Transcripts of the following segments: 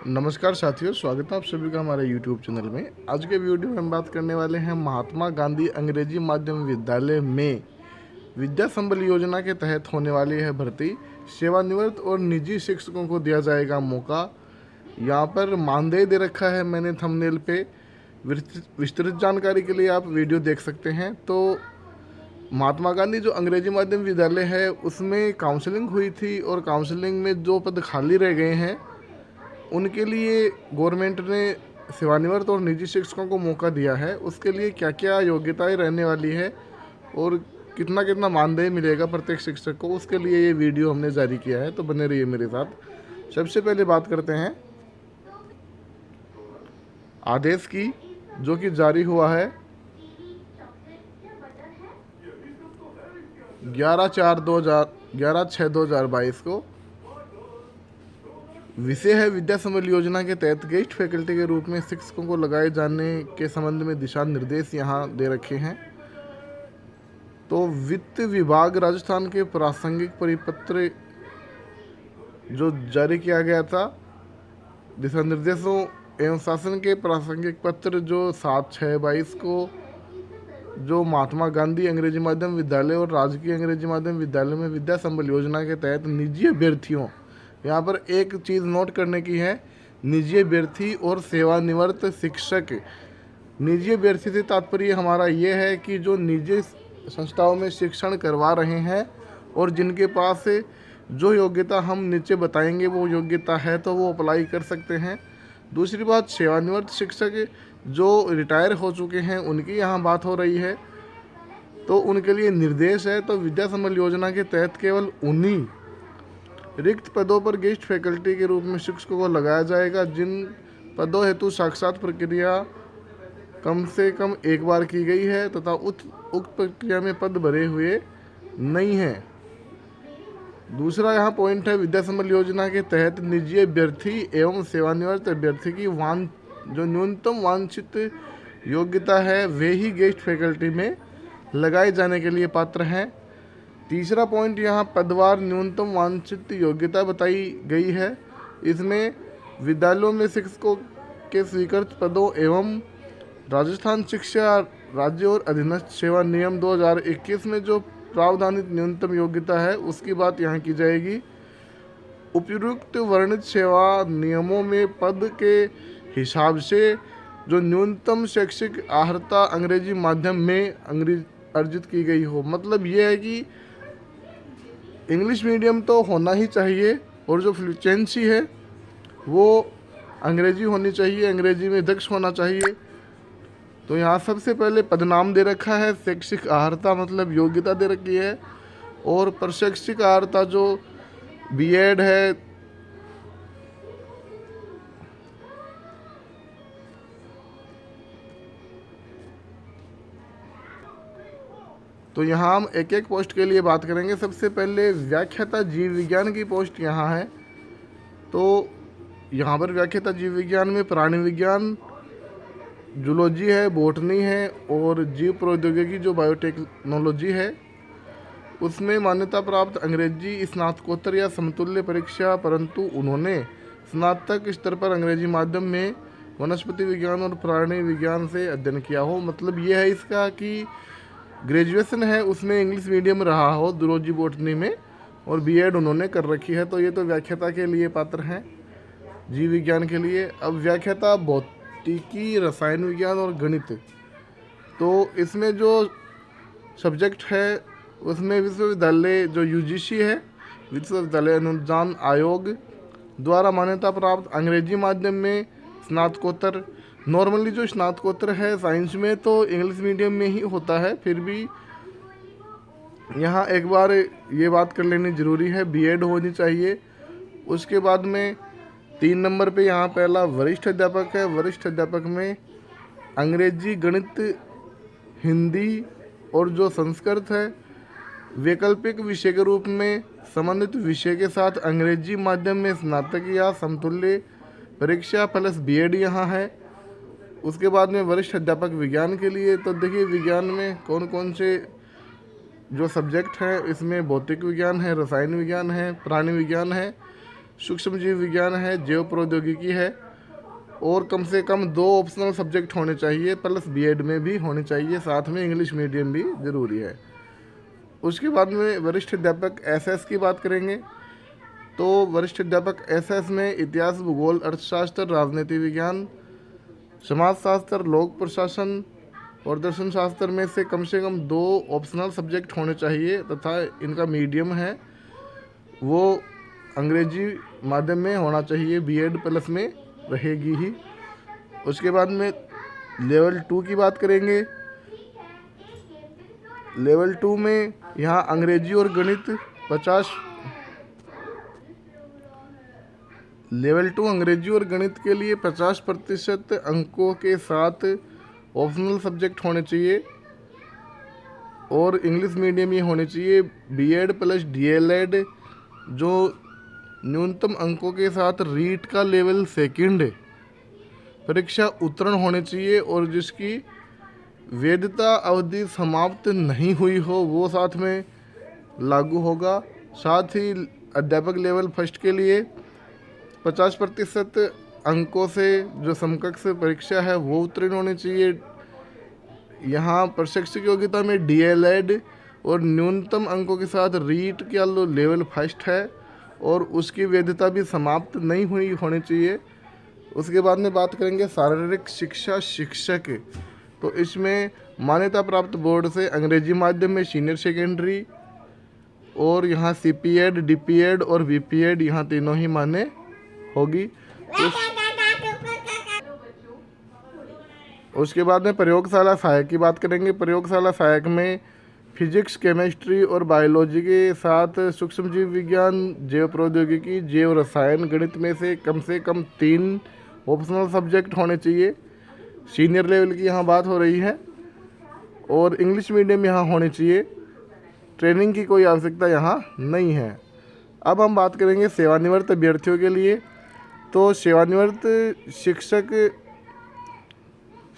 नमस्कार साथियों, स्वागत है आप सभी का हमारे YouTube चैनल में। आज के वीडियो में हम बात करने वाले हैं महात्मा गांधी अंग्रेजी माध्यम विद्यालय में विद्या संबल योजना के तहत होने वाली है भर्ती। सेवानिवृत्त और निजी शिक्षकों को दिया जाएगा मौका। यहाँ पर मानदेय दे रखा है मैंने थंबनेल पे। विस्तृत जानकारी के लिए आप वीडियो देख सकते हैं। तो महात्मा गांधी जो अंग्रेजी माध्यम विद्यालय है उसमें काउंसलिंग हुई थी और काउंसलिंग में जो पद खाली रह गए हैं उनके लिए गवर्नमेंट ने सेवानिवृत्त और निजी शिक्षकों को मौका दिया है। उसके लिए क्या क्या योग्यताएं रहने वाली है और कितना कितना मानदेय मिलेगा प्रत्येक शिक्षक को, उसके लिए ये वीडियो हमने जारी किया है। तो बने रहिए मेरे साथ। सबसे पहले बात करते हैं आदेश की, जो कि जारी हुआ है 11/6/2022 को। विषय है विद्या संबल योजना के तहत गेस्ट फैकल्टी के रूप में शिक्षकों को लगाए जाने के संबंध में दिशा निर्देश यहाँ दे रखे हैं। तो वित्त विभाग राजस्थान के प्रासंगिक परिपत्र जो जारी किया गया था, दिशा निर्देशों एवं शासन के प्रासंगिक पत्र जो 7/6/22 को जो महात्मा गांधी अंग्रेजी माध्यम विद्यालय और राजकीय अंग्रेजी माध्यम विद्यालय में विद्या संबल योजना के तहत निजी अभ्यर्थियों, यहाँ पर एक चीज़ नोट करने की है, निजी अभ्यर्थी और सेवानिवृत्त शिक्षक। निजी अभ्यर्थी से तात्पर्य हमारा ये है कि जो निजी संस्थाओं में शिक्षण करवा रहे हैं और जिनके पास जो योग्यता हम नीचे बताएंगे वो योग्यता है तो वो अप्लाई कर सकते हैं। दूसरी बात, सेवानिवृत्त शिक्षक जो रिटायर हो चुके हैं उनकी यहाँ बात हो रही है, तो उनके लिए निर्देश है। तो विद्या संबल योजना के तहत केवल उन्हीं रिक्त पदों पर गेस्ट फैकल्टी के रूप में शिक्षकों को लगाया जाएगा जिन पदों हेतु साक्षात प्रक्रिया कम से कम एक बार की गई है तथा उक्त प्रक्रिया में पद भरे हुए नहीं हैं। दूसरा यहाँ पॉइंट है, विद्या संबल योजना के तहत निजी अभ्यर्थी एवं सेवानिवृत्त अभ्यर्थी की जो न्यूनतम वांछित योग्यता है वे ही गेस्ट फैकल्टी में लगाए जाने के लिए पात्र हैं। तीसरा पॉइंट यहाँ पदवार न्यूनतम वांछित योग्यता बताई गई है। इसमें विद्यालयों में शिक्षकों के स्वीकृत पदों एवं राजस्थान शिक्षा राज्य और अधीनस्थ सेवा नियम 2021 में जो प्रावधानित न्यूनतम योग्यता है उसकी बात यहाँ की जाएगी। उपयुक्त वर्णित सेवा नियमों में पद के हिसाब से जो न्यूनतम शैक्षिक अर्हता अंग्रेजी माध्यम में अर्जित की गई हो। मतलब ये है कि इंग्लिश मीडियम तो होना ही चाहिए और जो फ्लुएंसी है वो अंग्रेजी होनी चाहिए, अंग्रेजी में दक्ष होना चाहिए। तो यहाँ सबसे पहले पदनाम दे रखा है, शैक्षिक अर्हता मतलब योग्यता दे रखी है, और प्रशैक्षिक अर्हता जो बीएड है, तो यहाँ हम एक एक पोस्ट के लिए बात करेंगे। सबसे पहले व्याख्याता जीव विज्ञान की पोस्ट यहाँ है। तो यहाँ पर व्याख्याता जीव विज्ञान में प्राणी विज्ञान, जूलॉजी है, बॉटनी है और जीव प्रौद्योगिकी जो बायोटेक्नोलॉजी है उसमें मान्यता प्राप्त अंग्रेजी स्नातकोत्तर या समतुल्य परीक्षा, परंतु उन्होंने स्नातक स्तर पर अंग्रेजी माध्यम में वनस्पति विज्ञान और प्राणी विज्ञान से अध्ययन किया हो। मतलब ये है इसका कि ग्रेजुएशन है उसमें इंग्लिश मीडियम रहा हो जूलॉजी बॉटनी में, और बीएड उन्होंने कर रखी है। तो ये तो व्याख्याता के लिए पात्र हैं जीव विज्ञान के लिए। अब व्याख्याता भौतिकी, रसायन विज्ञान और गणित, तो इसमें जो सब्जेक्ट है उसमें विश्वविद्यालय जो यूजीसी है, विश्वविद्यालय अनुदान आयोग द्वारा मान्यता प्राप्त अंग्रेजी माध्यम में स्नातकोत्तर। नॉर्मली जो स्नातकोत्तर है साइंस में तो इंग्लिश मीडियम में ही होता है, फिर भी यहाँ एक बार ये बात कर लेनी ज़रूरी है, बीएड होनी चाहिए। उसके बाद में 3 नंबर पे यहाँ पहला वरिष्ठ अध्यापक है। वरिष्ठ अध्यापक में अंग्रेजी, गणित, हिंदी और जो संस्कृत है वैकल्पिक विषय के रूप में संबंधित विषय के साथ अंग्रेजी माध्यम में स्नातक या समतुल्य परीक्षा प्लस बीएड यहाँ है। उसके बाद में वरिष्ठ अध्यापक विज्ञान के लिए, तो देखिए विज्ञान में कौन कौन से जो सब्जेक्ट हैं, इसमें भौतिक विज्ञान है, रसायन विज्ञान है, प्राणी विज्ञान है, सूक्ष्म जीव विज्ञान है, जैव प्रौद्योगिकी है, और कम से कम 2 ऑप्शनल सब्जेक्ट होने चाहिए, प्लस बीएड में भी होने चाहिए, साथ में इंग्लिश मीडियम भी ज़रूरी है। उसके बाद में वरिष्ठ अध्यापक एसएस की बात करेंगे। तो वरिष्ठ अध्यापक एसएस में इतिहास, भूगोल, अर्थशास्त्र, राजनीति विज्ञान, समाजशास्त्र, लोक प्रशासन और दर्शन शास्त्र में से कम 2 ऑप्शनल सब्जेक्ट होने चाहिए, तथा इनका मीडियम है वो अंग्रेजी माध्यम में होना चाहिए, बीएड प्लस में रहेगी ही। उसके बाद में लेवल 2 की बात करेंगे। लेवल 2 में यहाँ अंग्रेजी और गणित 50 लेवल 2 अंग्रेजी और गणित के लिए 50% अंकों के साथ ऑप्शनल सब्जेक्ट होने चाहिए, और इंग्लिश मीडियम ही होने चाहिए। बीएड प्लस डीएलएड जो न्यूनतम अंकों के साथ रीट का लेवल 2 परीक्षा उत्तीर्ण होने चाहिए, और जिसकी वैधता अवधि समाप्त नहीं हुई हो वो साथ में लागू होगा। साथ ही अध्यापक लेवल 1 के लिए 50% अंकों से जो समकक्ष परीक्षा है वो उत्तीर्ण होने चाहिए। यहाँ प्रशिक्षक योग्यता में डीएलएड और न्यूनतम अंकों के साथ रीट का लेवल 1 है, और उसकी वैधता भी समाप्त नहीं हुई होनी चाहिए। उसके बाद में बात करेंगे शारीरिक शिक्षा शिक्षक। तो इसमें मान्यता प्राप्त बोर्ड से अंग्रेजी माध्यम में सीनियर सेकेंडरी, और यहाँ सीपीएड, डीपीएड और बीपीएड यहाँ तीनों ही मान्य होगी। उसके बाद में प्रयोगशाला सहायक की बात करेंगे। प्रयोगशाला सहायक में फिजिक्स, केमिस्ट्री और बायोलॉजी के साथ सूक्ष्म जीव विज्ञान, जैव प्रौद्योगिकी, जैव रसायन, गणित में से कम 3 ऑप्शनल सब्जेक्ट होने चाहिए। सीनियर लेवल की यहाँ बात हो रही है, और इंग्लिश मीडियम यहाँ होनी चाहिए। ट्रेनिंग की कोई आवश्यकता यहाँ नहीं है। अब हम बात करेंगे सेवानिवृत्त अभ्यर्थियों के लिए। तो सेवानिवृत्त शिक्षक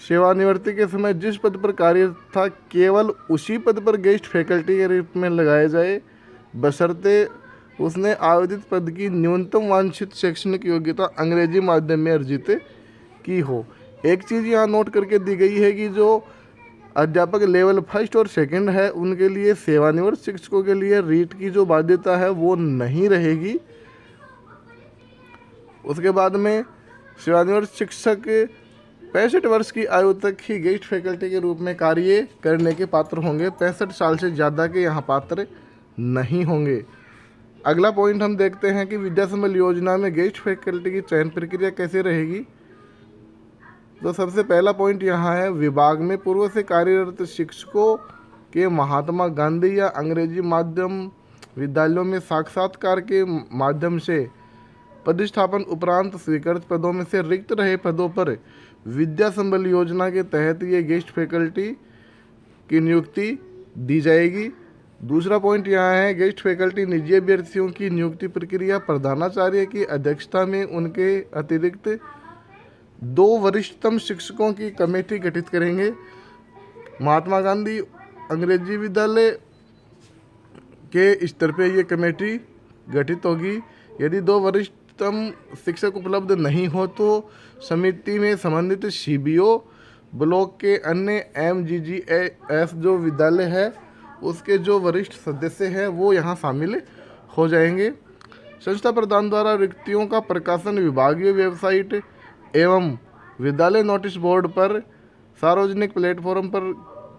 सेवानिवृत्ति के समय जिस पद पर कार्यरत था केवल उसी पद पर गेस्ट फैकल्टी के रूप में लगाए जाए, बशर्ते उसने आवेदित पद की न्यूनतम वांछित शैक्षणिक योग्यता अंग्रेजी माध्यम में अर्जित की हो। एक चीज़ यहाँ नोट करके दी गई है कि जो अध्यापक लेवल 1 और 2 है उनके लिए, सेवानिवृत्त शिक्षकों के लिए रीट की जो बाध्यता है वो नहीं रहेगी। उसके बाद में सेवानिवृत्त शिक्षक 65 वर्ष की आयु तक ही गेस्ट फैकल्टी के रूप में कार्य करने के पात्र होंगे। 65 साल से ज़्यादा के यहाँ पात्र नहीं होंगे। अगला पॉइंट हम देखते हैं कि विद्या संबल योजना में गेस्ट फैकल्टी की चयन प्रक्रिया कैसे रहेगी। तो सबसे पहला पॉइंट यहाँ है, विभाग में पूर्व से कार्यरत शिक्षकों के महात्मा गांधी या अंग्रेजी माध्यम विद्यालयों में साक्षात्कार के माध्यम से पदस्थापन उपरांत स्वीकृत पदों में से रिक्त रहे पदों पर विद्या संबल योजना के तहत ये गेस्ट फैकल्टी की नियुक्ति दी जाएगी। दूसरा पॉइंट यहाँ है, गेस्ट फैकल्टी निजी अभ्यर्थियों की नियुक्ति प्रक्रिया प्रधानाचार्य की अध्यक्षता में उनके अतिरिक्त 2 वरिष्ठतम शिक्षकों की कमेटी गठित करेंगे। महात्मा गांधी अंग्रेजी विद्यालय के स्तर पे ये कमेटी गठित होगी। यदि 2 वरिष्ठतम शिक्षक उपलब्ध नहीं हो तो समिति में संबंधित सीबीओ ब्लॉक के अन्य एमजीजीएस जो विद्यालय है उसके जो वरिष्ठ सदस्य हैं वो यहाँ शामिल हो जाएंगे। संस्था प्रधान द्वारा रिक्तियों का प्रकाशन विभागीय वेबसाइट एवं विद्यालय नोटिस बोर्ड पर सार्वजनिक प्लेटफॉर्म पर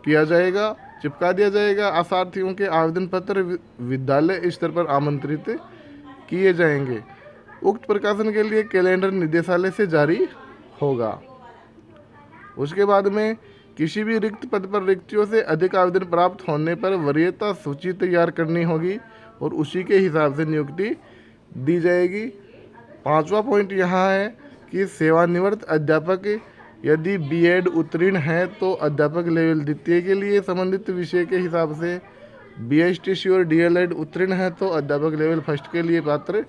किया जाएगा, चिपका दिया जाएगा। आशार्थियों के आवेदन पत्र विद्यालय स्तर पर आमंत्रित किए जाएंगे। उक्त प्रकाशन के लिए कैलेंडर निदेशालय से जारी होगा। उसके बाद में किसी भी रिक्त पद पर रिक्तियों से अधिक आवेदन प्राप्त होने पर वरीयता सूची तैयार करनी होगी और उसी के हिसाब से नियुक्ति दी जाएगी। 5वां पॉइंट यहाँ है कि सेवानिवृत्त अध्यापक यदि बीएड उत्तीर्ण है तो अध्यापक लेवल 2 के लिए संबंधित विषय के हिसाब से, बीएसटीसी और डीएलएड उत्तीर्ण है तो अध्यापक लेवल 1 के लिए पात्र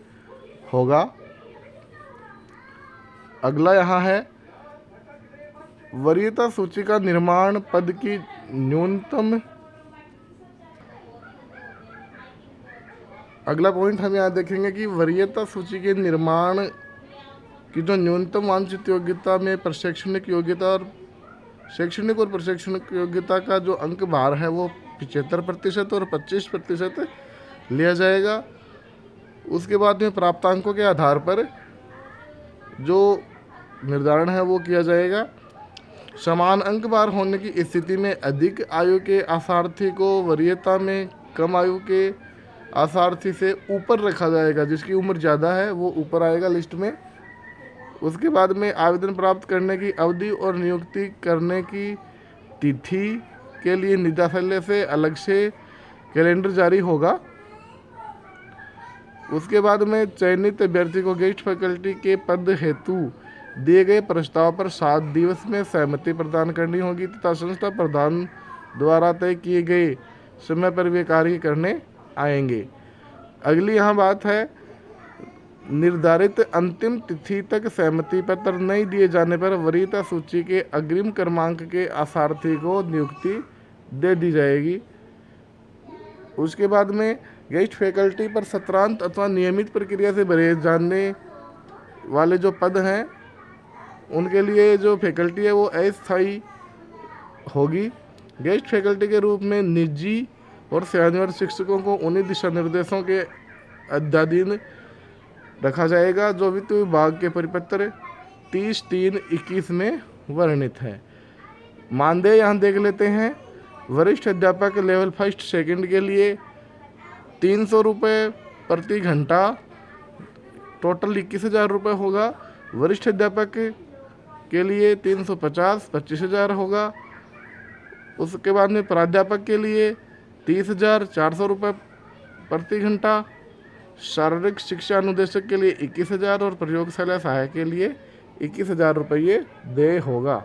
होगा। अगला यहाँ है वरीयता सूची का निर्माण, पद की न्यूनतम अगला पॉइंट हम यहाँ देखेंगे कि वरीयता सूची के निर्माण की जो न्यूनतम वांछित योग्यता में प्रशैक्षणिक योग्यता और शैक्षणिक और प्रशैक्षणिक योग्यता का जो अंक भार है वो 75% और 25% लिया जाएगा। उसके बाद में प्राप्तांकों के आधार पर जो निर्धारण है वो किया जाएगा। समान अंक भार होने की स्थिति में अधिक आयु के आसार्थी को वरीयता में कम आयु के आसार्थी से ऊपर रखा जाएगा। जिसकी उम्र ज़्यादा है वो ऊपर आएगा लिस्ट में। उसके बाद में आवेदन प्राप्त करने की अवधि और नियुक्ति करने की तिथि के लिए निदेशालय से अलग से कैलेंडर जारी होगा। उसके बाद में चयनित अभ्यर्थी को गेस्ट फैकल्टी के पद हेतु दिए गए प्रस्ताव पर 7 दिवस में सहमति प्रदान करनी होगी तथा संस्था प्रधान द्वारा तय किए गए समय पर वे कार्य करने आएंगे। अगली यहाँ बात है, निर्धारित अंतिम तिथि तक सहमति पत्र नहीं दिए जाने पर वरीयता सूची के अग्रिम क्रमांक के आसार्थी को नियुक्ति दे दी जाएगी। उसके बाद में गेस्ट फैकल्टी पर सत्रांत अथवा नियमित प्रक्रिया से भरे जाने वाले जो पद हैं उनके लिए जो फैकल्टी है वो अस्थायी होगी। गेस्ट फैकल्टी के रूप में निजी और सेवानिवृत्त शिक्षकों को उन्हीं दिशा निर्देशों के अध्याधीन रखा जाएगा जो वित्त विभाग के परिपत्र 30/3/21 में वर्णित है। मानदेय यहाँ देख लेते हैं। वरिष्ठ अध्यापक लेवल फर्स्ट सेकंड के लिए 300 रुपये प्रति घंटा, टोटल 21,000 रुपये होगा। वरिष्ठ अध्यापक के लिए 350 25,000 होगा। उसके बाद में प्राध्यापक के लिए 30,400 रुपये प्रति घंटा, शारीरिक शिक्षा अनुदेशक के लिए 21,000 और प्रयोगशाला सहायक के लिए 21,000 रुपये देय होगा।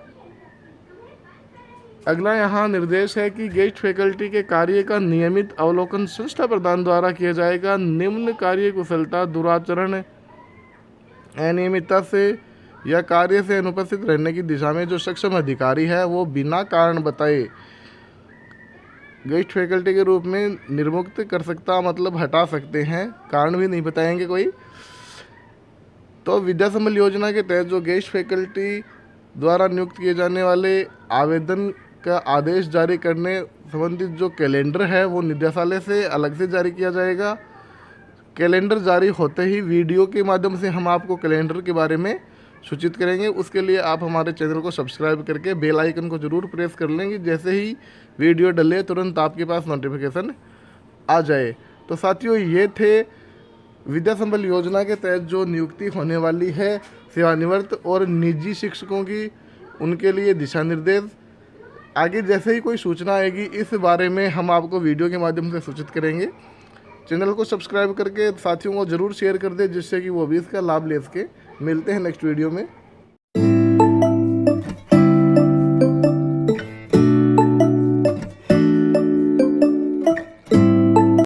अगला यहाँ निर्देश है कि गेस्ट फैकल्टी के कार्य का नियमित अवलोकन संस्था प्रधान द्वारा किया जाएगा। निम्न कार्य कुशलता, दुराचरण, अनियमितता से या कार्य से अनुपस्थित रहने की दिशा में जो सक्षम अधिकारी है वो बिना कारण बताए गेस्ट फैकल्टी के रूप में निर्मुक्त कर सकता, मतलब हटा सकते हैं, कारण भी नहीं बताएंगे कोई। तो विद्या संबल योजना के तहत जो गेस्ट फैकल्टी द्वारा नियुक्त किए जाने वाले आवेदन का आदेश जारी करने संबंधित जो कैलेंडर है वो निदेशालय से अलग से जारी किया जाएगा। कैलेंडर जारी होते ही वीडियो के माध्यम से हम आपको कैलेंडर के बारे में सूचित करेंगे। उसके लिए आप हमारे चैनल को सब्सक्राइब करके बेल आइकन को ज़रूर प्रेस कर लेंगे। जैसे ही वीडियो डले तुरंत आपके पास नोटिफिकेशन आ जाए। तो साथियों, ये थे विद्या संबल योजना के तहत जो नियुक्ति होने वाली है सेवानिवृत्त और निजी शिक्षकों की, उनके लिए दिशा निर्देश। आगे जैसे ही कोई सूचना आएगी इस बारे में हम आपको वीडियो के माध्यम से सूचित करेंगे। चैनल को सब्सक्राइब करके साथियों को ज़रूर शेयर कर दें जिससे कि वो भी इसका लाभ ले सके। मिलते हैं नेक्स्ट वीडियो में।